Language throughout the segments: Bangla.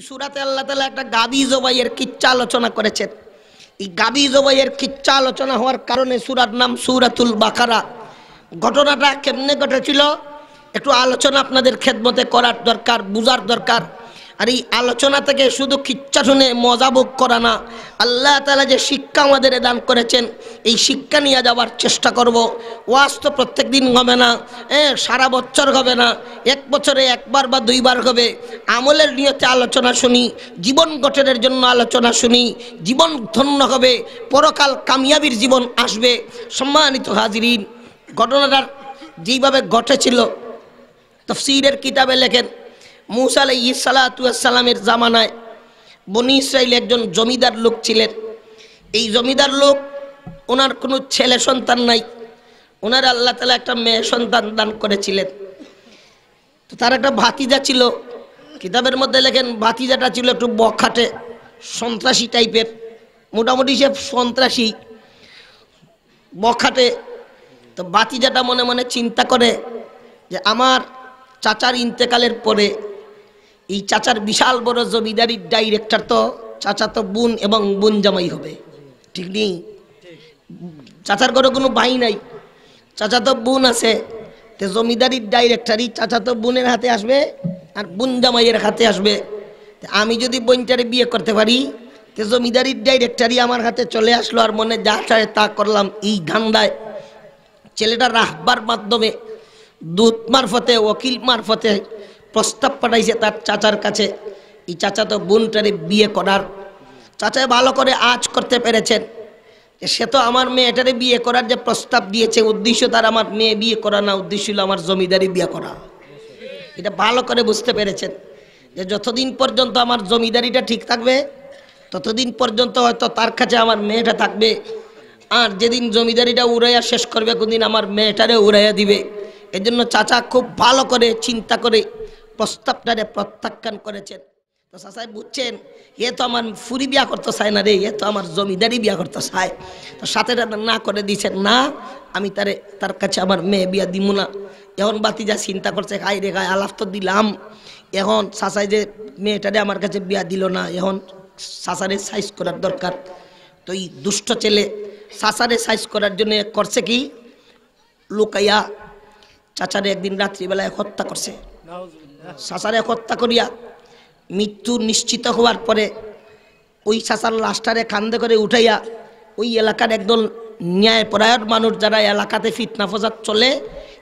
সূরাতে আল্লাহ তাআলা একটা গাবি জবাইয়ের কিচ্ছা আলোচনা করেছেন। এই গাবি জবাইয়ের কিচ্ছা আলোচনা হওয়ার কারণে সূরার নাম সূরাতুল বাকারা। ঘটনাটা কেমনে ঘটেছিল একটু আলোচনা আপনাদের খেদমতে করার দরকার, বুঝার দরকার। আর এই আলোচনা থেকে শুধু কিচ্ছা শুনে মজা ভোগ করা না, আল্লাহ তাআলা যে শিক্ষা আমাদের দান করেছেন এই শিক্ষা নিয়ে যাওয়ার চেষ্টা করব। ওয়াজ তো প্রত্যেক দিন হবে না, সারা বছর হবে না, এক বছরে একবার বা দুইবার হবে। আমলের নিয়তে আলোচনা শুনি, জীবন গঠনের জন্য আলোচনা শুনি, জীবন ধন্য হবে, পরকাল কামিয়াবির জীবন আসবে। সম্মানিত হাজিরিন, ঘটনাটার যেইভাবে ঘটেছিল তাফসীরের কিতাবে লেখেন, মূসা আলাইহিস সালাতু ওয়াস সালামের জামানায় বনি ইসরাইল একজন জমিদার লোক ছিলেন। এই জমিদার লোক, ওনার কোনো ছেলে সন্তান নাই, ওনার আল্লাহ তাআলা একটা মেয়ে সন্তান দান করেছিলেন। তো তার একটা ভাতিজা ছিল, কিতাবের মধ্যে লেখেন ভাতিজাটা ছিল একটু বখাটে, সন্ত্রাসী টাইপের, মোটামুটি সে সন্ত্রাসী বখাটে। তো ভাতিজাটা মনে মনে চিন্তা করে যে আমার চাচার ইন্তেকালের পরে এই চাচার বিশাল বড় জমিদারির ডাইরেক্টর তো চাচা তো বোন এবং বোন জামাই হবে, ঠিক নেই? চাচার ঘরে কোনো ভাই নাই, চাচা তো বোন আছে। তো জমিদারির ডাইরেক্টরই চাচা তো বোনের হাতে আসবে আর বোন জামাইয়ের হাতে আসবে। আমি যদি বোনটারে বিয়ে করতে পারি তো জমিদারির ডাইরেক্টরই আমার হাতে চলে আসলো, আর মনে যা চায় তা করলাম। এই ধান্দায় ছেলেটা রাহবার মাধ্যমে দূত মারফতে, ওকিল মারফতে প্রস্তাব পাঠাইছে তার চাচার কাছে এই চাচা তো বোনটারে বিয়ে করার। চাচায় ভালো করে আজ করতে পেরেছেন যে সে তো আমার মেয়েটারে বিয়ে করার যে প্রস্তাব দিয়েছে, উদ্দেশ্য তার আমার মেয়ে বিয়ে করা না, উদ্দেশ্য হলো আমার জমিদারি বিয়ে করা। এটা ভালো করে বুঝতে পেরেছেন যে যতদিন পর্যন্ত আমার জমিদারিটা ঠিক থাকবে ততদিন পর্যন্ত হয়তো তার কাছে আমার মেয়েটা থাকবে, আর যেদিন জমিদারিটা উড়াইয়া শেষ করবে কোনদিন আমার মেয়েটারে উড়াইয়া দিবে। এজন্য চাচা খুব ভালো করে চিন্তা করে প্রস্তাবটারে প্রত্যাখ্যান করেছেন। তো চাচাই বুঝছেন এ তো আমার ফুরি বিয়া করতে চায় না রে, এ তো আমার জমিদারি বিয়া করতে চায়। তো সাথে না করে দিয়েছেন, না আমি তার কাছে আমার মেয়ে বিয়া দিব না। এখন বাতিজা চিন্তা করছে, খাই রে খাই আলাপ তো দিলাম, এখন চাচাই যে মেয়েটারে আমার কাছে বিয়া দিল না, এখন চাচারে সাইজ করার দরকার। তো এই দুষ্ট ছেলে চাচারে সাইজ করার জন্য করছে কি, লুকাইয়া চাচারে একদিন রাত্রিবেলায় হত্যা করছে। চাচারে হত্যা করিয়া মৃত্যু নিশ্চিত হওয়ার পরে ওই চাচার লাশটারে কান্দে করে উঠাইয়া ওই এলাকার একদল ন্যায়পরায়ণ মানুষ যারা এলাকাতে ফিতনা ফসাদ চলে,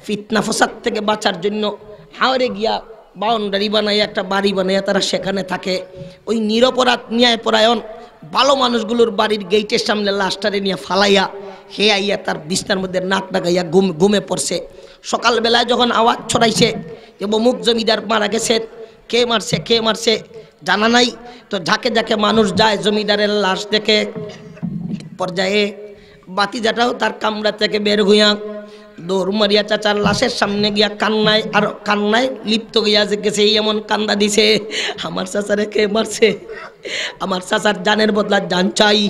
ফিতনা ফসাদ থেকে বাঁচার জন্য হাওড়ে গিয়া বাউন্ডারি বানাইয়া একটা বাড়ি বানাইয়া তারা সেখানে থাকে। ওই নিরপরাধ ন্যায়পরায়ণ ভালো মানুষগুলোর বাড়ির গেটের সামনে লাশটারে নিয়ে ফালাইয়া হে আইয়া তার বিছনার মধ্যে নাক ডাকাইয়া ঘুমে পড়ছে। সকালবেলায় যখন আওয়াজ ছড়াইছে যে অমুক জমিদার মারা গেছেন, কে মারছে জানা নাই। তো ঝাঁকে ঝাঁকে মানুষ যায় জমিদারের লাশ দেখে। পর্যায়ে বাতিজাটাও তার কামরা থেকে বের হইয়া দৌড় মারিয়া চাচার লাশের সামনে গিয়া কান্নায় লিপ্ত গিয়া গেছে। এমন কান্দা দিছে, আমার চাচারে কে মারছে, আমার চাচার জানের বদলা জান চাই,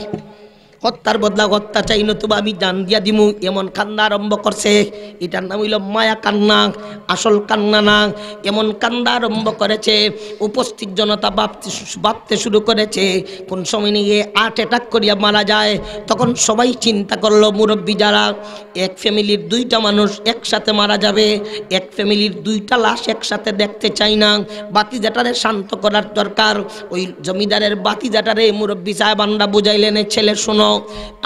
হত্যার বদলা হত্যা চাই, নতুবা আমি জান দিয়া দিমু। এমন কান্না আরম্ভ করছে। এটার নাম হইল মায়া কান্না, আসল কান্না না। এমন কান্না আরম্ভ করেছে, উপস্থিত জনতা ভাবতে শুরু করেছে কোন সময় নিয়ে হার্ট অ্যাটাক করিয়া মারা যায়। তখন সবাই চিন্তা করলো, মুরব্বী যারা, এক ফ্যামিলির দুইটা মানুষ একসাথে মারা যাবে, এক ফ্যামিলির দুইটা লাশ একসাথে দেখতে চাই না। বাতিজাটারে শান্ত করার দরকার। ওই জমিদারের বাতিজাটারে মুরব্বী সাহেবানরা বুঝাইলেন, ছেলে শোনো,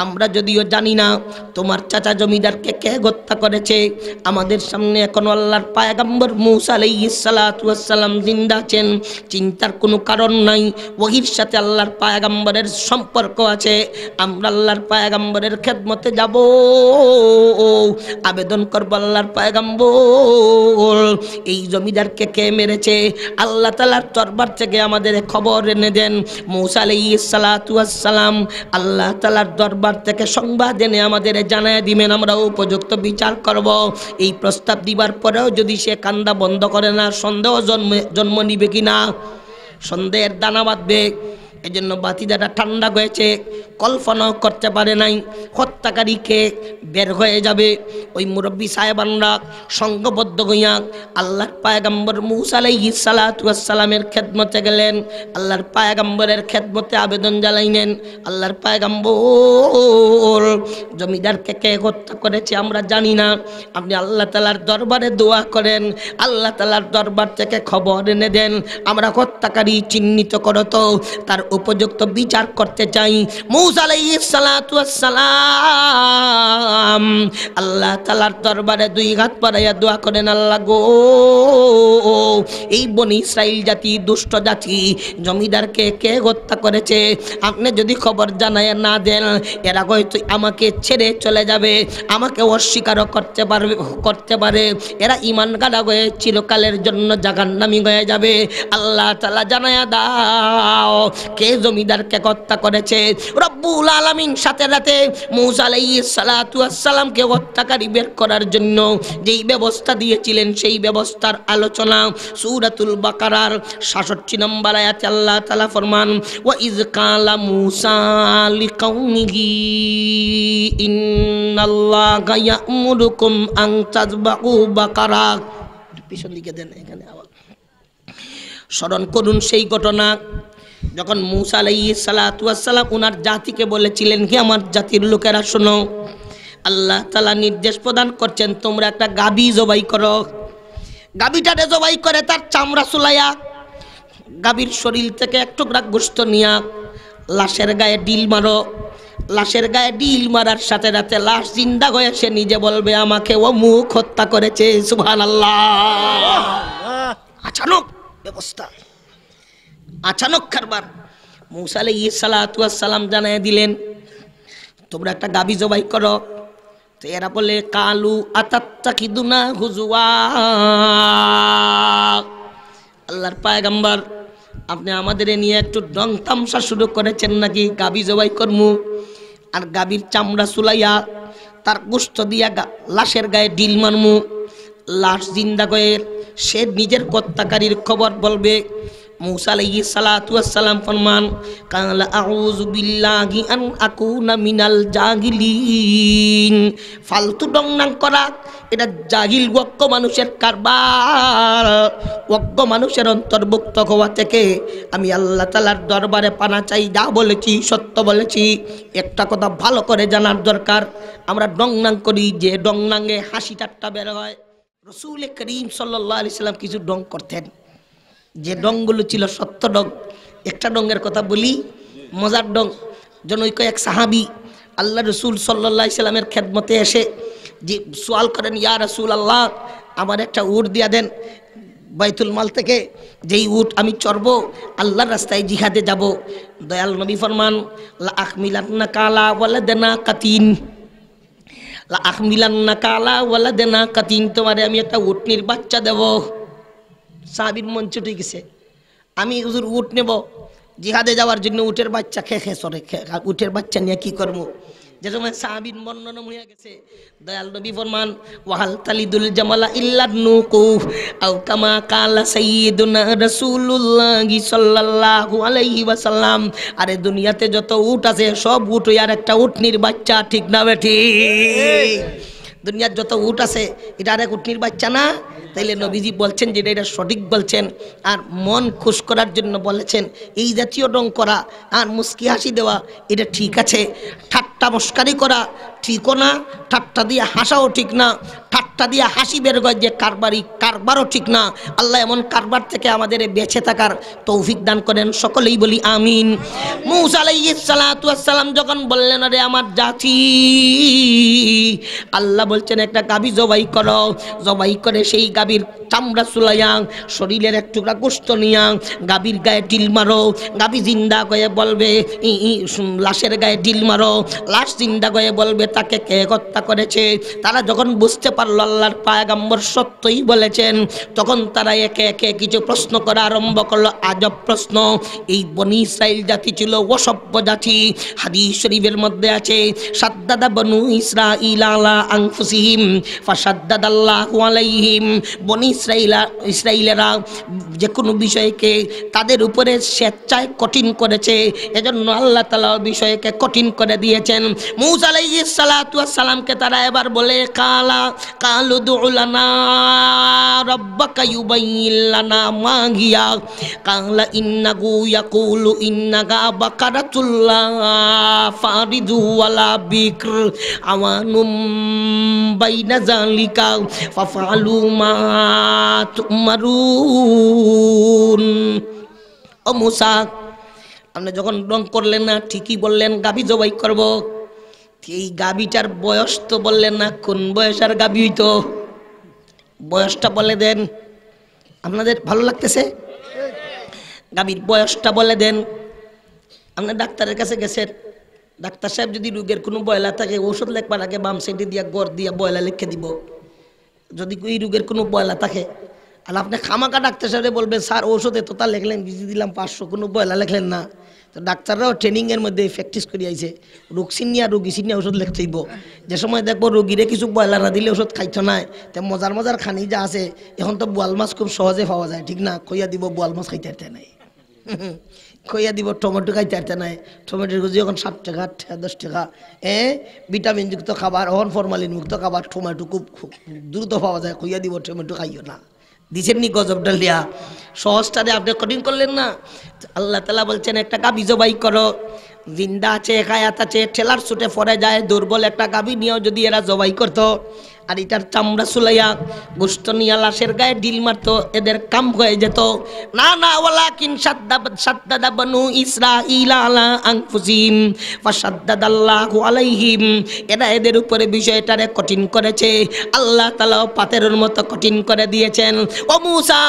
আমরা যদিও জানি না তোমার চাচা জমিদারকে কে হত্যা করেছে, আমাদের সামনে এখন আল্লাহর পয়গম্বর মূসা আলাইহিস সালাতু ওয়াস সালাম জিন্দা আছেন, চিন্তার কোনো কারণ নাই। ওহির সাথে আল্লাহর পয়গম্বরের সম্পর্ক আছে, আমরা আল্লাহর পয়গম্বরের খেদমতে যাব, আবেদন করব আল্লাহর পয়গম্বর এই জমিদারকে কে মেরেছে, আল্লাহ তাআলার দরবার থেকে আমাদের খবর এনে দেন। মূসা আলাইহিস সালাতু ওয়াস সালাম আল্লাহ তাআলার দরবার থেকে সংবাদ এনে আমাদের জানায় দিবেন, আমরা উপযুক্ত বিচার করব। এই প্রস্তাব দিবার পরেও যদি সে কান্দা বন্ধ করে না, সন্দেহ জন্ম নিবে কিনা, সন্দেহের দানা বাঁধবে। এজন্য বাতিদাটা ঠান্ডা হয়েছে, কল্পনাও করতে পারে নাই হত্যাকারীকে বের হয়ে যাবে। ওই মুরব্বী সাহেবানরা সংঘবদ্ধ হইয়া আল্লাহর পয়গম্বর মূসা আলাইহিস সালাতু ওয়াস সালামের খেদমতে গেলেন। আল্লাহর পয়গম্বরের খেদমতে আবেদন জানাইলেন, আল্লাহর পয়গম্বর, জমিদারকে কে হত্যা করেছে আমরা জানি না, আপনি আল্লাহ তাআলার দরবারে দোয়া করেন, আল্লাহ তাআলার দরবার থেকে খবর এনে দেন, আমরা হত্যাকারী চিহ্নিত করো তো, তার উপযুক্ত বিচার করতে চাই। মূসা আলাইহিস সালাতু ওয়াস সালাম আল্লাহ তাআলার দরবারে দুই হাত বাড়াইয়া দোয়া করেন, আল্লাহ গো, এই বনি ইসরাইল জাতি দুষ্ট জাতি জমিদারকে কে হত্যা করেছে আপনি যদি খবর জানায় না দেন, এরা হয়তো আমাকে ছেড়ে চলে যাবে, আমাকে অস্বীকারও করতে পারে, এরা ঈমান গাড়া হয়ে চিরকালের জন্য জাহান্নামী হয়ে যাবে। আল্লাহ তাআলা জানায়া দাও কে জমিদারকে হত্যা করেছে। রব্বুল আলামিন সাথে রাতে মূসা আলাইহিস সালাতু ওয়াস সালামকে হত্যাকারী বের করার জন্য যেই ব্যবস্থা দিয়েছিলেন সেই ব্যবস্থার আলোচনা সূরাতুল বাকারার ৬৭ নম্বর আয়াতে আল্লাহ তাআলা ফরমান, ওয়া ইয কালা মূসা লিকাউমিহি ইন্নাল্লাহা ইয়া'মুরুকুম আন তাযবাহু বাকারা। পিছন দিকে দেন, এখানে আবার স্মরণ করুন সেই ঘটনা যখন মূসা আলাইহিস সালাতু ওয়াস সালাম ওনার জাতিকে বলেছিলেন, হে আমার জাতির লোকেরা শোনো, আল্লাহ তাআলা নির্দেশ প্রদান করছেন তোমরা একটা গাবি জবাই করো। গাবিটারে জবাই করে তার চামড়া চুলাইয়া গাবির শরীর থেকে এক টুকরা গোশত নিয়া লাশের গায়ে ডিল মারো। লাশের গায়ে ডিল মারার সাথে সাথে লাশ জিন্দা হয়ে সে নিজে বলবে আমাকে ও মুখ হত্যা করেছে। সুবহানাল্লাহ। আচানক ব্যবস্থা, আচানক কারবার। মূসা আলাইহিস সালাতু ওয়াস সালাম জানায় দিলেন তোমরা একটা গাবি জবাই করো। তো এরা বলে কালু আতাত্তাকিদুনা হুজুয়া, আল্লাহর পয়গম্বর আপনি আমাদের নিয়ে একটু ডং তামসা শুরু করেছেন নাকি? গাবি জবাই করমু আর গাবির চামড়া চুলাইয়া তার গোশত দিয়া লাশের গায়ে ডিল মারমু, লাশ জিন্দা গয়ে সে নিজের হত্যাকারীর খবর বলবে। মূসা আলাইহিস সালাতু ওয়াস সালাম ফরমান, কালা আউযু বিল্লাহি আন আকুনা মিনাল জাহিলিন। ফালতু ডংনাং করা এটা জাহিল ওয়াক্ক মানুষের কারবার। ওয়াক্ক মানুষের অন্তর্ভুক্ত হওয়া থেকে আমি আল্লাহ তাআলার দরবারে পানা চাই। যা বলেছি সত্য বলেছি। একটা কথা ভালো করে জানার দরকার, আমরা ডংনাং করি যে ডংনাঙ্গে হাসি ঠাট্টা বের হয়। রাসূল করিম সাল্লাল্লাহু আলাইহি সাল্লাম কিছু ডং করতেন, যে ডংগুলো ছিল সত্য ডং। একটা ডংয়ের কথা বলি, মজার ডং। জনৈক এক সাহাবী আল্লাহ রসুল সাল্লাল্লাহু আলাইহি সাল্লামের খেদমতে এসে যে সোয়াল করেন, ইয়া রাসূলুল্লাহ আমার একটা উট দিয়া দেন বাইতুল মাল থেকে, যেই উট আমি চড়বো আল্লাহর রাস্তায় জিহাদে যাব। দয়াল নবী ফরমান, লা আহমিলান্না কালা ওয়ালাদানা কাতিন, লা আহমিলান্না কালা ওয়ালাদানা কাতিন, তোমারে আমি একটা উটনির বাচ্চা দেব। সাহাবীর মন ছুটে গেছে, আমি হুজুর উট নেব জিহাদে যাওয়ার জন্য, উটের বাচ্চা খেয়ে সরে উটের বাচ্চা নিয়ে কি করবো? যে সময় সাহাবীর বর্ণনা হয়ে গেছে, দয়াল নবী ফরমান, ওয়াহাল তালিদুল জামালা ইল্লা নুকুফ আও কামা কালা সাইয়্যিদুনা রাসূলুল্লাহি সাল্লাল্লাহু আলাইহি ওয়াসাল্লাম। আরে দুনিয়াতে যত উট আছে সব উট আর একটা উটনির বাচ্চা, ঠিক না বেঠি? দুনিয়ার যত উট আছে এটা আর এক উটনির বাচ্চা না? তাইলে নবীজি বলছেন যে এটা সঠিক বলছেন, আর মন খুশ করার জন্য বলেছেন। এই জাতীয় ডং করা আর মুস্কি হাসি দেওয়া এটা ঠিক আছে, ঠাট্টা মস্কারি করা ঠিকও না, ঠাট্টা দিয়ে হাসাও ঠিক না, ঠাট্টা দিয়ে হাসি বের হয় যে কারবারও ঠিক না। আল্লাহ এমন কারবার থেকে আমাদের বেঁচে থাকার তৌফিক দান করেন, সকলেই বলি আমিন। মূসা আলাইহিস সালাতু ওয়াস সালাম যখন বললেন, আরে আমার জাতি, আল্লাহ বলছেন একটা গাভী জবাই করো। জবাই করে সেই গাভীর চামড়া চুলাইয়া শরীরের এক টুকরা গোশত নিয়া গাভীর গায়ে ডিল মারো। গাভী জিন্দা গয়ে বলবে, লাশের গায়ে ডিল মারো। লাশ জিন্দা গয়ে বলবে তাকে কে হত্যা করেছে। তারা যখন বুঝতে পারলো আল্লাহর পয়গম্বর সত্যই বলেছেন, তখন তারা একে একে কিছু প্রশ্ন করা আরম্ভ করলো, আজব প্রশ্ন। এই বনি ইসরাইল জাতি ছিল অসভ্য জাতি। হাদিস শরীফের মধ্যে আছে, সাদ্দাদা বনু ইসরাঈল আলা আনফুসিহিম ফাসাদ্দাদাল্লাহু আলাইহিম। বনি ইসরাইলেরা যে কোনো বিষয়কে তাদের উপরে স্বেচ্ছায় কঠিন করেছে, এজন্য আল্লাহ তাআলা বিষয়কে কঠিন করে দিয়েছেন। মূসা আলাইহিস সালাতু ওয়াস সালামকে তারা এবার বলে কালু দুউ লানা রাব্বাকা ইউবাইয়িন লানা মা হিয়া কালা ইন্নাহু ইয়াকুলু ইন্নাহা বাকারাতুল্লাহ ফারিদু ওয়ালা বিকর আওয়ানুম বাইনা যালিকা ফাফআলু মা তুমারুন। ও মূসা, আপনি যখন রং করলেন না, ঠিকই বললেন গাভী জবাই করব, এই গাভীটার বয়স তো বললেন না, কোন বয়সের গাভী হইতো বয়সটা বলে দেন। আপনাদের ভালো লাগতেছে? গাভীর বয়সটা বলে দেন। আপনি ডাক্তারের কাছে গেছেন, ডাক্তার সাহেব যদি রোগের কোনো বয়লা থাকে ওষুধ লেখবার আগে বাম সাইডে দিয়া গড় দিয়া বয়লা লিখে দিব। যদি এই রোগের কোনো বয়লা থাকে আর আপনি খামাকা ডাক্তার সাহেব বলবেন স্যার ওষুধ এতটা লিখলেন, বিজি দিলাম 500, কোনো বয়লা লিখলেন না। তো ডাক্তাররাও ট্রেনিংয়ের মধ্যে প্র্যাকটিস করে আইছে, রোগ চিনিয়া রোগী চিনিয়া ওষুধ লিখতেইব। যে সময় দেখবো রোগীরে কিছু বয়লা না দিলে ওষুধ খাইতো না, তো মজার মজার খানি যা আছে এখন তো বোয়াল মাছ খুব সহজে পাওয়া যায়, ঠিক না? কইয়া দিব বোয়াল মাছ খাইতে পারতে নাই, কইয়া দিব টমেটো খাইতে পারতে নাই, টমেটোর কেজি এখন 7 টাকা 10 টাকা। ভিটামিনযুক্ত খাবার, এখন ফরমালিন মুক্ত খাবার, টমেটো খুব দ্রুত পাওয়া যায়, কইয়া দিব টমেটো খাইও না। দিছেন নি গজব ডালিয়া? সহজটারে আপনি কঠিন করলেন না। আল্লাহ তাআলা বলছেন একটা গাভী জবাই করো, জিন্দা আছে, হায়াত আছে, ঠেলার ছুটে পড়ে যায়, দুর্বল একটা গাভী নিয়েও যদি এরা জবাই করতো আর এটার চামড়া চুলাইয়া গোস্ত নিয়ে লাশের গায়ে ডিল মারতো, এদের কাম হয়ে যেত। না না, ওয়ালাকিন সাদ্দাদা বানু ইসরাঈল আলা আনফুসিহিম ফাসাদ্দাদাল্লাহু আলাইহিম। এরা এদের উপরে বিষয়টারে কঠিন করেছে, আল্লাহ তাআলা পাথরের মতো কঠিন করে দিয়েছেন। ও মূসা,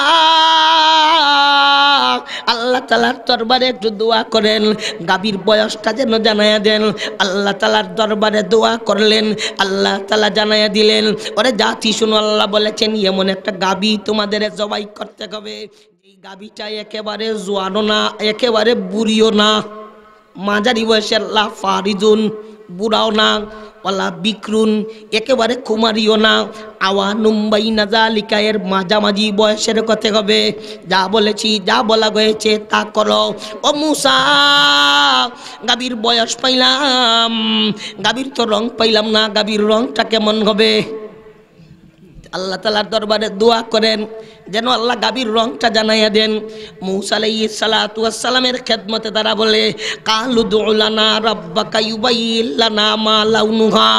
আল্লাহ তাআলার দরবারে একটু দোয়া করেন, গাভীর বয়সটা যেন জানায়া দেন। আল্লাহ তাআলার দরবারে দোয়া করলেন, আল্লাহ তাআলা জানায়া দিলেন, ওরে জাতি শুনো, আল্লাহ বলেছেন এমন একটা গাভী তোমাদের জবাই করতে হবে, এই গাভীটা একেবারে জোয়ানো না, একেবারে বুড়িও না, মাঝারি বয়সের, লা ফারিদুন বুড়াও না, ওয়ালা বিকরুন একেবারে কুমারীও না, আওয়ানুম বাইনা যালিকা এর মাঝামাঝি বয়সের করতে হবে। যা বলেছি, যা বলা হয়েছে তা করো। ও মূসা, গাভীর বয়স পাইলাম, গাভীর তো রং পাইলাম না, গাভীর রংটা কেমন হবে? আল্লাহ তাআলার দরবারে দোয়া করেন যেন আল্লাহ গাভীর রংটা জানাইয়া দেন। মূসা আলাইহিস সালাতু ওয়াস সালামের খেদমতে তারা বলে কালু দুউ লানা রাব্বাকা ইউবাইয়িন লানা মা লাউনুহা।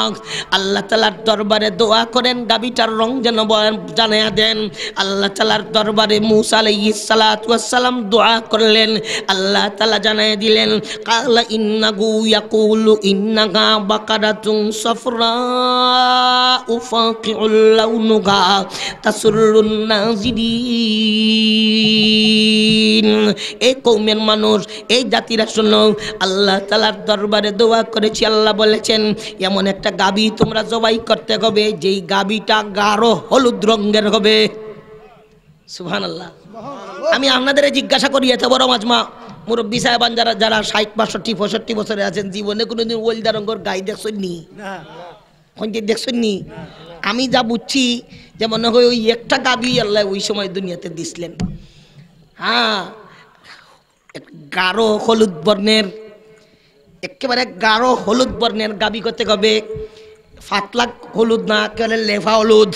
আল্লাহ তাআলার দরবারে দোয়া করেন গাভীটার রং যেন জানাইয়া দেন। আল্লাহ তাআলার দরবারে মূসা আলাইহিস সালাতু ওয়াস সালাম দোয়া করলেন, আল্লাহ তাআলা জানাইয়া দিলেন কালা ইন্নাহু ইয়াকুলু ইন্নাহা বাকারাতুন সাফরা উফাকিউল লাউনুহা তাসুরুন নাজিরিন। এই কওমের মানুষ, এই জাতিরা শুনো, আল্লাহ তাআলার দরবারে দোয়া করেছি, আল্লাহ বলেছেন এমন একটা গাভী তোমরা জবাই করতে হবে যেই গাভীটা গাঢ় হলুদ রঙের হবে। সুবহানাল্লাহ। আমি আপনাদের জিজ্ঞাসা করি, এত বড় মাজমা মুরব্বী সাহেবান যারা যারা 60, 65, 65 বছরে আছেন, জীবনে কোনোদিন ওলদা রঙের গাই দেখছেন নি? দেখছেন নি? আমি যা বুঝছি যে মনে হয় ওই একটা গাভী আল্লাহ ওই সময় দুনিয়াতে দিছিলেন। হ্যাঁ, গাঢ় হলুদ বর্ণের, একেবারে গাঢ় হলুদ বর্ণের গাভী করতে হবে, পাতলা হলুদ না, একেবারে লেফা হলুদ,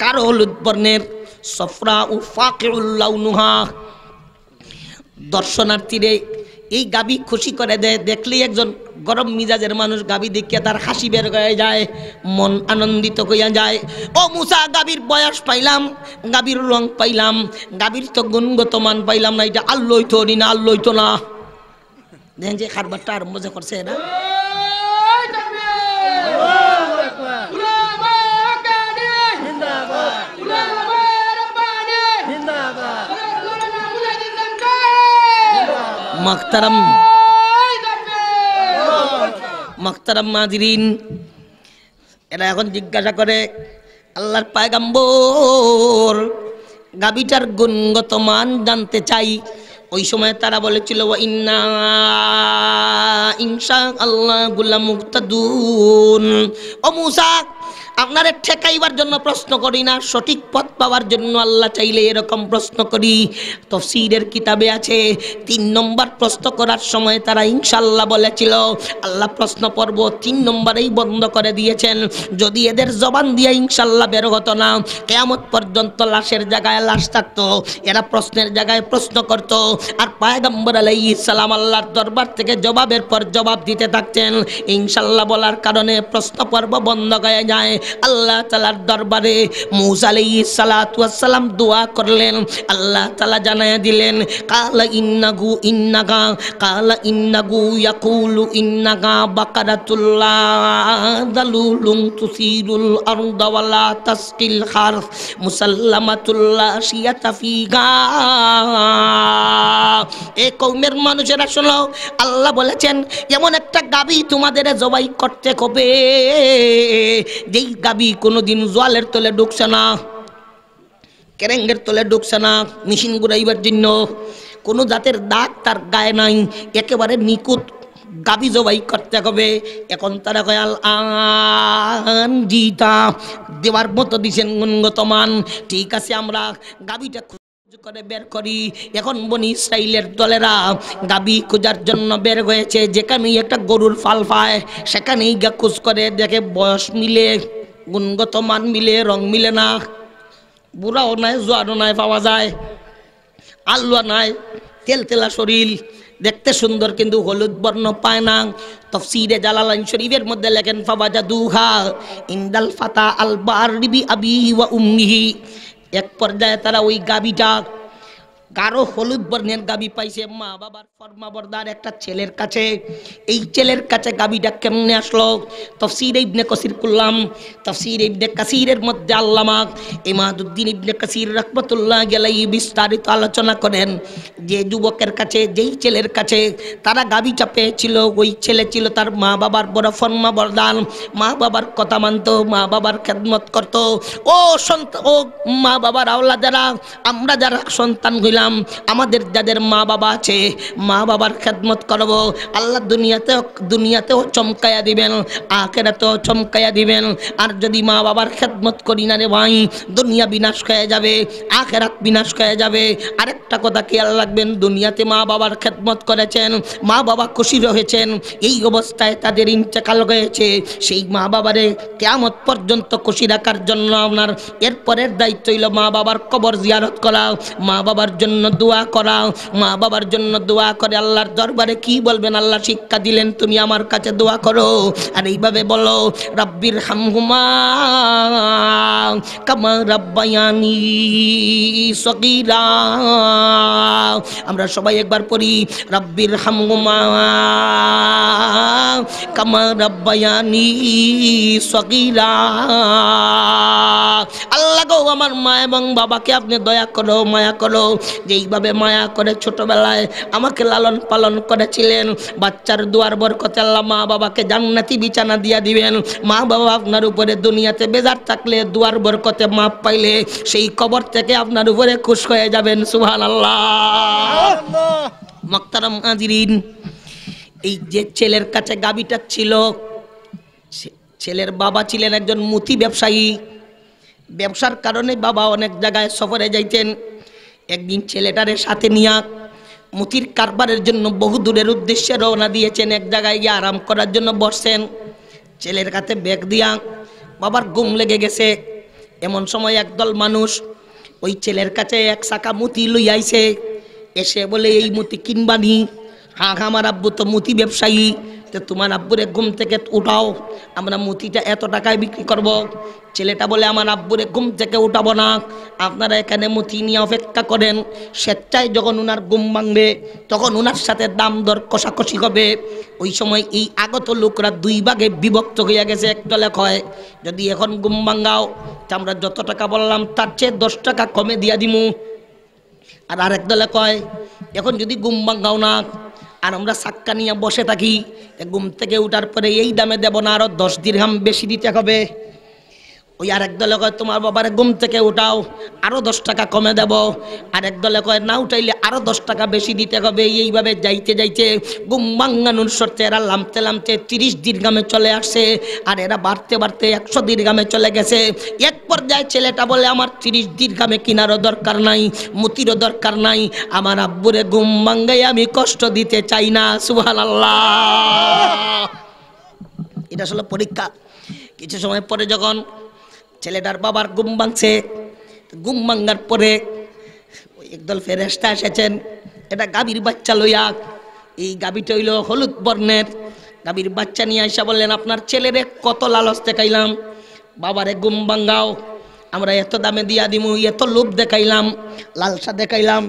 গাঢ় হলুদ বর্ণের, সফরা ও ফাকিউল লাউনুহা। দর্শনার্থীরে এই গাভী খুশি করে দেয়, দেখলেই একজন গরম মিজাজের মানুষ গাভী দেখিয়া তার হাসি বের হয়ে যায়, মন আনন্দিত হইয়া যায়। ও মূসা, গাভীর বয়স পাইলাম, গাভীর রং পাইলাম, গাভীর তো গুণগত মান পাইলাম না, এটা আল্লই তো না, আল্লই তো না। দেখেন যে খারবারটা আরম্ভ যে করছে এরা। মাখতারাম মাজিরিন, এরা এখন জিজ্ঞাসা করে আল্লাহর পয়গম্বর গাভীটার গুণগত মান জানতে চাই। ওই সময় তারা বলেছিল ইন্না ইনশাআল্লাহ লামুহতাদুন। ও মূসা, আপনারে ঠেকাইবার জন্য প্রশ্ন করি না, সঠিক পথ পাওয়ার জন্য আল্লাহ চাইলে এরকম প্রশ্ন করি। তাফসীরের কিতাবে আছে 3 নম্বর প্রশ্ন করার সময় তারা ইনশাআল্লাহ বলেছিল আল্লাহ প্রশ্ন পর্ব 3 নম্বরেই বন্ধ করে দিয়েছেন। যদি এদের জবান দিয়ে ইনশাআল্লাহ বের হতো না, কিয়ামত পর্যন্ত লাশের জায়গায় লাশ থাকতো, এরা প্রশ্নের জায়গায় প্রশ্ন করত, আর পয়গম্বর আলাইহিস সালাম আল্লাহর দরবার থেকে জবাবের পর জবাব দিতে থাকতেন। ইনশাআল্লাহ বলার কারণে প্রশ্ন পর্ব বন্ধ হয়ে যায়। আল্লাহ তাআলার দরবারে মূসা আলাইহিস সালাতু ওয়াস সালাম দোয়া করলেন, আল্লাহ তাআলা জানায়া দিলেন কালা ইন্নাকা ইয়াকুলু ইন্নাকা বাকারাতুল্লাহ দালুলুন তুসিরুল আরদা ওয়ালা তাসকিল হারস মুসাল্লামাতুল্লাহ শিয়াতা ফিহা। এই কওমের মানুষেরা শোনো, আল্লাহ বলেছেন এমন একটা গাবি তোমাদের জবাই করতে হবে যেই গাবি কোনোদিন জোয়ালের তলে ঢুকছে না, কেরেঙ্গের তলে ঢুকছে না, মেশিন ঘুরাইবার জন্য কোনো জাতের দাগ তার গায়ে নাই, একেবারে নিকুত গাবি জবাই করতে হবে। এখন তারা কয় আন জিতা দেওয়ার মতো দিছেন গুণগত মান, ঠিক আছে আমরা গাবিটা করে বের করি। এখন বনি ইসরাইলের দলেরা গাবি খোঁজার জন্য বের হয়েছে, যেখানেই একটা গরুর ফাল পায় সেখানেই গা খোঁজ করে দেখে বয়স মিলে, গুণগত মান মিলে, রং মিলে না, বুড়াও নাই জোয়ানও নাই পাওয়া যায়, আলুয়া নাই, তেলতেলা শরীর, দেখতে সুন্দর কিন্তু হলুদ বর্ণ পায় না। তাফসীরে জালালাইন শরীফের মধ্যে লেখেন ফাওয়াজাদুহা ইনদাল ফাতা আল বারবি আবিহি ওয়া উম্মিহি। এক পর্যায়ে তারা ওই গাবিটা গাঢ় হলুদ বর্ণের গাবি পাইছে মা বাবার ফরমাবরদার একটা ছেলের কাছে। এই ছেলের কাছে গাবিটা কেমনে আসলো? তাফসীরে ইবনে কাসির করলাম, তাফসীরে ইবনে কাসিরের মধ্যে আল্লামা ইমাদউদ্দিন ইবনে কাসির রাহমাতুল্লাহি আলাইহি বিস্তারিত আলোচনা করেন যে যুবকের কাছে, যেই ছেলের কাছে তারা গাবিটা পেয়েছিল, ওই ছেলে ছিল তার মা বাবার বড় ফরমাবরদার, মা বাবার কথা মানত, মা বাবার খেদমত করত। ও সন্তান, ও মা বাবার আওলাদেরা, আমরা যারা সন্তান হইলাম, আমাদের যাদের মা বাবা আছে, মা বাবার খেদমত করব। আল্লাহ দুনিয়াতেও চমকায়া দিবেন, আখিরাতেও চমকায়া দিবেন। আর যদি মা বাবার খেদমত করি না রে ভাই, দুনিয়া বিনাশ হয়ে যাবে, আখিরাত বিনাশ হয়ে যাবে। আরেকটা কথা খেয়াল রাখবেন, দুনিয়াতে মা বাবার খেদমত করেছেন, মা বাবা খুশি রয়েছেন, এই অবস্থায় তাদের ইন্তেকাল হয়েছে, সেই মা বাবারে কিয়ামত পর্যন্ত খুশি রাখার জন্য আপনার এরপরের দায়িত্ব হইল মা বাবার কবর জিয়ারত করা, মা বাবার জন্য দোয়া করা। মা বাবার জন্য দোয়া করে আল্লাহর দরবারে কি বলবেন? আল্লাহ শিক্ষা দিলেন, তুমি আমার কাছে দোয়া করো, আর এইভাবে বলো রাব্বির হামহুমা কামা রাব্বায়ানি সগীরা। আমরা সবাই একবার পড়ি রাব্বির হামহুমা কামা রাব্বায়ানি সগীরা। আল্লাহ গো, আমার মা এবং বাবাকে আপনি দয়া করো, মায়া করো, যেইভাবে মায়া করে ছোটবেলায় আমাকে লালন পালন করেছিলেন। বাচ্চার দুয়ার বরকতে আল্লাহ মা বাবাকে জান্নাতি বিছানা দিয়া দিবেন। মা বাবা আপনার উপরে দুনিয়াতে বেজার থাকলে দুয়ার বরকতে মাপ পাইলে সেই কবর থেকে আপনার উপরে খুশ হয়ে যাবেন। সুবহানাল্লাহ। মুহতারাম হাজিরিন, এই যে ছেলের কাছে গাবিটা ছিল, ছেলের বাবা ছিলেন একজন মুতি ব্যবসায়ী। ব্যবসার কারণে বাবা অনেক জায়গায় সফরে যাইতেন। একদিন ছেলেটারে সাথে নিয়া মুতির কারবারের জন্য বহু দূরের উদ্দেশ্যে রওনা দিয়েছেন। এক জায়গায় গিয়ে আরাম করার জন্য বসছেন, ছেলের কাছে ব্যাগ দিয়া বাবার ঘুম লেগে গেছে। এমন সময় একদল মানুষ ওই ছেলের কাছে এক চাকা মুতি লই আইছে, এসে বলে এই মুতি কিনবানি? হ্যাঁ, আমার আব্বু তো মুতি ব্যবসায়ী, তো তোমার আব্বুরে ঘুম থেকে উঠাও, আমরা মুতিটা এত টাকায় বিক্রি করব। ছেলেটা বলে আমার আব্বুরে ঘুম থেকে উঠাবো না, আপনারা এখানে মুতি নিয়ে অপেক্ষা করেন, স্বেচ্ছায় যখন উনার ঘুম ভাঙবে তখন উনার সাথে দাম দর কষাকষি হবে। ওই সময় এই আগত লোকরা দুই ভাগে বিভক্ত হইয়া গেছে। একদলে কয় যদি এখন ঘুম ভাঙাও তা আমরা যত টাকা বললাম তার চেয়ে 10 টাকা কমে দিয়া দিমু। আর আরেক দলে কয় এখন যদি ঘুম ভাঙাও না আর আমরা সাক্কা নিয়ে বসে থাকি, ঘুম থেকে উঠার পরে এই দামে দেব না, আরো 10 দিরহাম বেশি দিতে হবে। ওই আরেক দলে কয় তোমার বাবারে ঘুম থেকে উঠাও, আরো 10 টাকা কমে দেব। আরেক দলে কয় না উঠাইলে আরো 10 টাকা বেশি দিতে হবে। এইভাবে যাইতে যাইতে ঘুম ভাঙানোর শর্তে এরা লামতে লামতে 30 দিরগামে চলে আসছে, আর এরা বাড়তে বাড়তে 100 দিরগামে চলে গেছে। এক পর্যায়ে ছেলেটা বলে আমার 30 দিরগামে কিনারও দরকার নাই, মতিরও দরকার নাই, আমার আব্বুরে ঘুম ভাঙ্গাই আমি কষ্ট দিতে চাই না। সুবহানাল্লাহ। এটা আসলে পরীক্ষা। কিছু সময় পরে যখন ছেলেটার বাবার ঘুম ভাঙছে, ঘুম ভাঙার পরে ওই একদল ফেরেশতা এসেছেন, এটা গাভীর বাচ্চা লইয়া। এই গাভীটা হইল হলুদ বর্ণের। গাভীর বাচ্চা নিয়ে আইসা বললেন আপনার ছেলেরে কত লালচ দেখাইলাম, বাবারে ঘুম ভাঙ্গাও, আমরা এত দামে দিয়া দিমু, এত লোভ দেখাইলাম, লালসা দেখাইলাম,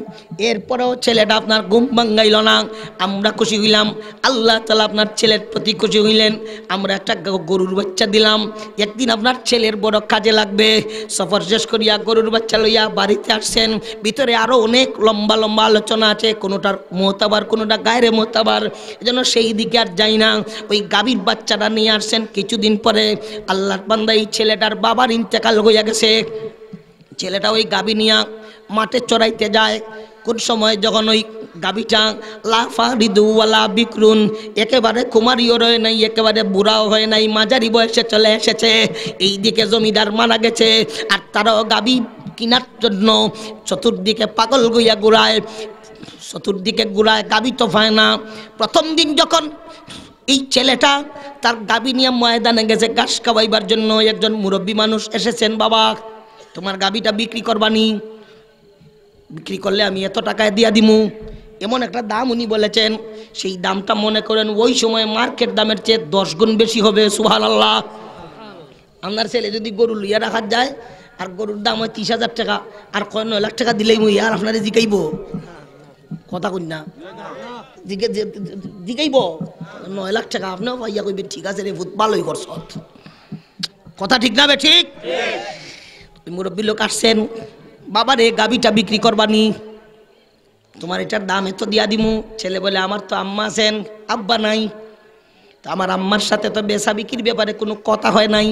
এরপরেও ছেলেটা আপনার ঘুম ভাঙ্গাইল না। আমরা খুশি হইলাম, আল্লাহ তাআলা আপনার ছেলের প্রতি খুশি হইলেন। আমরা একটা গরুর বাচ্চা দিলাম, একদিন আপনার ছেলের বড় কাজে লাগবে। সফর শেষ করিয়া গরুর বাচ্চা লইয়া বাড়িতে আসছেন। ভিতরে আরও অনেক লম্বা লম্বা আলোচনা আছে, কোনোটার মোতাবার, কোনোটা গায়রে মোতাবার, এজন্য সেই দিকে আর যাই না। ওই গাভীর বাচ্চাটা নিয়ে আসছেন। কিছুদিন পরে আল্লাহর বান্দা এই ছেলেটার বাবার ইন্তেকাল হইয়া গেছে। ছেলেটা ওই গাভী নিয়া মাঠে চড়াইতে যায়। কোন সময় যখন ওই গাভীটা লাফারিদু ওয়ালা বিক্রুন, একেবারে কুমারীও রয়ে নাই, একেবারে বুড়াও হয় নাই, মাঝারি বয়সে চলে এসেছে। এই দিকে জমিদার মারা গেছে, আর তারাও গাভী কিনার জন্য চতুর্দিকে পাগল গইয়া ঘুরায়, চতুর্দিকে ঘুরায়, গাভী তো পায় না। প্রথম দিন যখন এই ছেলেটা তার গাভী নিয়ে ময়দানে গেছে ঘাস খাওয়াইবার জন্য, একজন মুরব্বী মানুষ এসেছেন, বাবা তোমার গাভীটা বিক্রি করবানি, বিক্রি করলে আমি এত টাকায় দিয়া দিমু, এমন একটা দাম উনি বলেছেন। সেই দামটা মনে করেন ওই সময় মার্কেট দামের চেয়ে 10 গুণ বেশি হবে। সুবহানাল্লাহ। আপনার ছেলে যদি গরু লইয়া রাখা যায়, আর গরুর দাম হয় 30,000 টাকা, আর 9 লাখ টাকা দিলেই মুই আর আপনারে জিকাইব, কথা কই না, জিকাইব 9 লাখ টাকা, আপনিও ভাইয়া কইবেন ঠিক আছে রে ভূত ভালোই করছ, কথা ঠিক না? ঠিক। মুরব্বী লোক আসছেন, বাবা রে গাভীটা বিক্রি করবানি, তোমার এটার দাম এত দিয়া দিমু। ছেলে বলে আমার তো আম্মা আছেন, আব্বা নাই, তো আমার আম্মার সাথে তো বেচা বিক্রির ব্যাপারে কোনো কথা হয় নাই,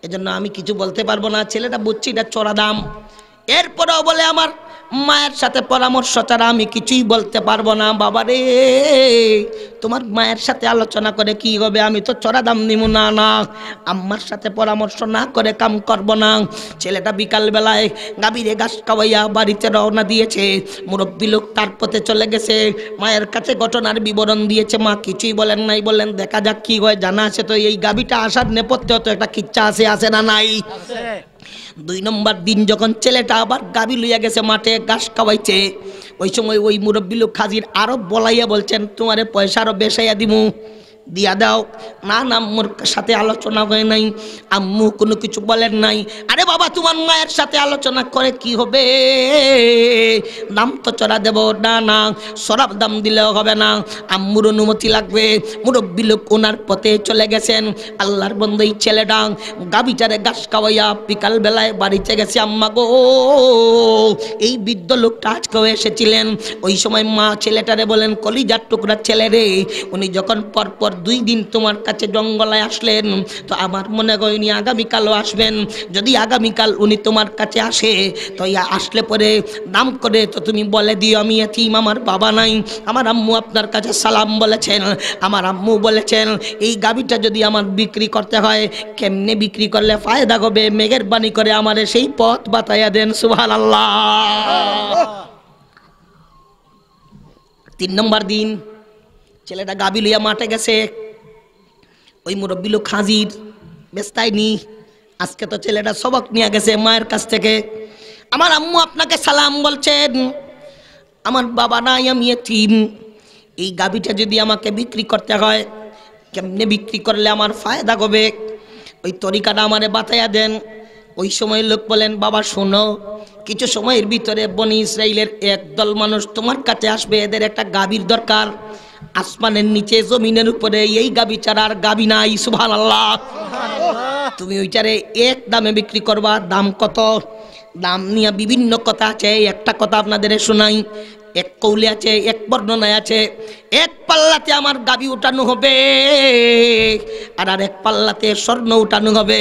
এজন্য আমি কিছু বলতে পারবো না। ছেলেটা বুঝছি এটা চড়া দাম, এরপরেও বলে আমার মায়ের সাথে পরামর্শ ছাড়া আমি কিছুই বলতে পারবো না। বাবা রে তোমার মায়ের সাথে আলোচনা করে কি হবে, আমি তো চড়া দাম নিব না, না আম্মার সাথে পরামর্শ না করে কাম করব না। ছেলেটা বিকাল বেলায় গাভীরে ঘাস খাওয়াইয়া বাড়িতে রওনা দিয়েছে। মুরব্বী লোক তার পথে চলে গেছে, মায়ের কাছে ঘটনার বিবরণ দিয়েছে। মা কিছুই বলেন নাই, বললেন দেখা যাক কি হয়, জানা আছে তো এই গাভীটা আসার নেপথ্যে তো একটা কিচ্ছা আছে না নাই? 2 নম্বর দিন যখন ছেলেটা আবার গাভী লইয়া গেছে মাঠে ঘাস খাওয়াইছে, ওই সময় ওই মুরব্বী লোক হাজির, আরো বলাইয়া বলছেন তোমারে পয়সা আরো বেশাইয়া দিমু, দিয়া দাও। না না মোর সাথে আলোচনা হয় নাই, আম্মু কোনো কিছু বলেন নাই। আরে বাবা তোমার মায়ের সাথে আলোচনা করে কি হবে, দাম তো চড়া দেব না, না সরাব দাম দিলেও হবে না, আম্মুর অনুমতি লাগবে। মুরব্বী লোক ওনার পথে চলে গেছেন। আল্লাহর বন্ধু এই ছেলেটা গাভীটারে ঘাস খাওয়াইয়া বিকাল বেলায় বাড়িতে গেছে। আম্মা গো, এই বৃদ্ধ লোকটা আজকেও এসেছিলেন। ওই সময় মা ছেলেটারে বলেন কলিজার টুকরা ছেলে রে, উনি যখন পরপর 2 দিন তোমার কাছে জঙ্গলায় আসলেন, তো আমার মনে হয় উনি আগামীকালও আসবেন। যদি আগামীকাল উনি তোমার কাছে আসে, তো আসলে পরে দাম করে তো তুমি বলে দিও আমি এতিম, আমার বাবা নাই, আমার আম্মু আপনার কাছে সালাম বলেছেন। আমার আম্মু বলেছেন এই গাভীটা যদি আমার বিক্রি করতে হয়, কেমনে বিক্রি করলে ফায়দা হবে, মেঘের বাণী করে আমারে সেই পথ বাতাইয়া দেন। সুবহানাল্লাহ। 3 নম্বর দিন ছেলেটা গাভী লইয়া মাঠে গেছে। ওই মুরব্বী লোক হাজির, বেস্তায়নি। আজকে তো ছেলেটা সবক নিয়ে গেছে মায়ের কাছ থেকে। আমার আম্মু আপনাকে সালাম বলছেন, আমার বাবা নাই, আমি এতিম, এই গাভীটা যদি আমাকে বিক্রি করতে হয়, কেমনে বিক্রি করলে আমার ফায়দা হবে, ওই তরিকাটা আমারে বাতাইয়া দেন। ওই সময় লোক বলেন বাবা শোনো, কিছু সময়ের ভিতরে বনি ইসরাইলের একদল মানুষ তোমার কাছে আসবে, এদের একটা গাভীর দরকার। আসমানের নিচে জমিনের উপরে এই গাভী ছাড়া আর গাভী নাই। সুবহানাল্লাহ। তুমি ওইটারে এক দামে বিক্রি করবা। দাম কত? দাম নিয়ে বিভিন্ন কথা আছে, একটা কথা আপনাদের শোনাই। এক কৌলে আছে, এক বর্ণনায় আছে, এক পাল্লাতে আমার গাবি উঠানো হবে আর এক পাল্লাতে স্বর্ণ উঠানো হবে।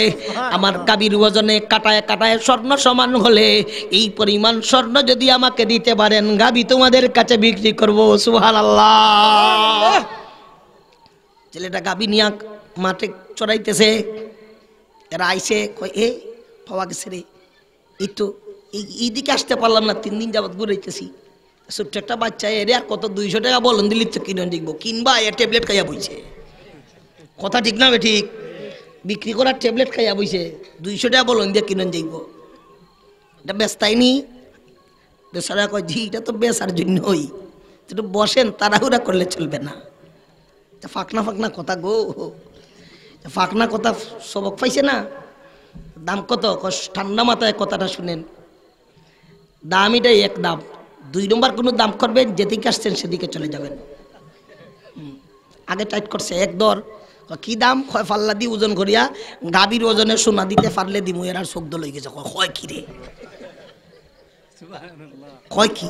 আমার গাবির ওজনে কাটায় কাটায় স্বর্ণ সমান হলে এই পরিমাণ স্বর্ণ যদি আমাকে দিতে পারেন, গাবি তোমাদের কাছে বিক্রি করব। সুবহানাল্লাহ। ছেলেটা গাবি নিয়ে মাঠে চড়াইতেছে, এরা আইসে কয় এ পাওয়া গেছে রে, এই তো এইদিকে আসতে পারলাম না, 3 দিন যাবত ঘুরাইতেছি। ছোট্ট একটা বাচ্চা এর আর কত 200 টাকা বলুন দিলি তো কিনে দেখবো, কিনবা এ ট্যাবলেট খাইয়া বইছে। কথা ঠিক না ঠিক? বিক্রি করার ট্যাবলেট খাইয়া বইছে, 200 টাকা বলুন দিয়ে কিনে দেখবো। এটা বেচতাইনি? বেচারা কয় জি এটা তো বেচার জন্যই, একটু বসেন, তাড়াহুড়া করলে চলবে না। ফাঁকনা ফাঁকনা কথা গো, ফাঁকনা কথা সবক পাইছে না। দাম কত? ঠান্ডা মাথায় কথাটা শুনেন, দাম এটাই এক দাম। 2 নম্বর কোনো দাম করবেন, যেদিকে আসছেন সেদিকে চলে যাবেন। আগে টাইট করছে এক দর, কি দাম? কয় ফাল্লা দিয়ে ওজন করিয়া গাভীর ওজনে সোনা দিতে পারলে দিমু। এর আর চোখ দল হয়ে গেছে, কয় কি রে, কয় কি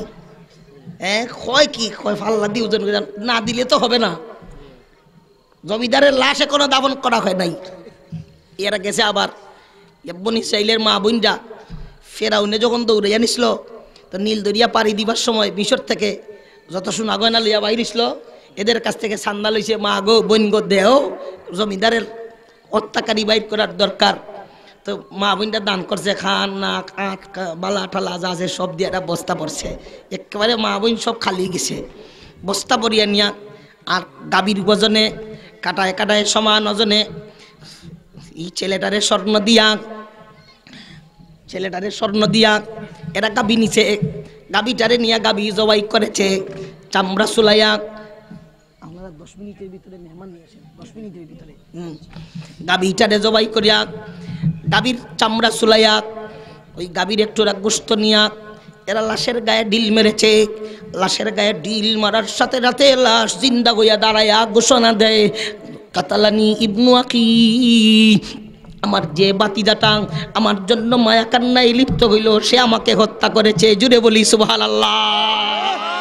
কয় কি, কয় ফাল্লা দিয়ে ওজন করিয়া না দিলে তো হবে না। জমিদারের লাশ এখনো দাফন করা হয় নাই। এরা গেছে আবার বনি ইসরাইলের মা বোনরা ফেরাউনে যখন দৌড়াইয়া নিছিল, তো নীল দরিয়া পাড়ি দিবার সময় মিশর থেকে যত সোনা গয়না লইয়া বাইরিছিল, এদের কাছ থেকে চান্দা লইছে, মা গো বোন গো দেহ, জমিদারের অত্যাচারী বাইর করার দরকার। তো মা বোনটা দান করছে, খান না আট বালা ঠালা যা আছে সব দিয়ে একটা বস্তা পড়ছে, একেবারে মা বোন সব খালি গেছে। বস্তা পরিয়া নিয়া আর গাভীর ওজনে কাটায় কাটায় সমান ওজনে এই ছেলেটারে স্বর্ণ দিয়া এরা গাভী নিছে। গাভীটারে নিয়ে গাভী জবাই করেছে, চামড়া চুলাইয়া। আপনারা 10 মিনিটের ভিতরে মেহমান নিয়ে আসেন, 10 মিনিটের ভিতরে গাভীটারে জবাই করিয়া গাভীর চামড়া চুলাইয়া ওই গাভীর একটু গোস্ত নিয়া এরা লাশের গায়ে ঢিল মেরেছে। লাশের গায়ে ঢিল মারার সাথে সাথে লাশ জিন্দা হইয়া দাঁড়াইয়া ঘোষণা দেয়, কাতালানি ইবনু আকি, আমার যে বাতিদাটা আমার জন্য মায়া কান্নায় লিপ্ত হইল সে আমাকে হত্যা করেছে। জুড়ে বলি সুবহানাল্লাহ।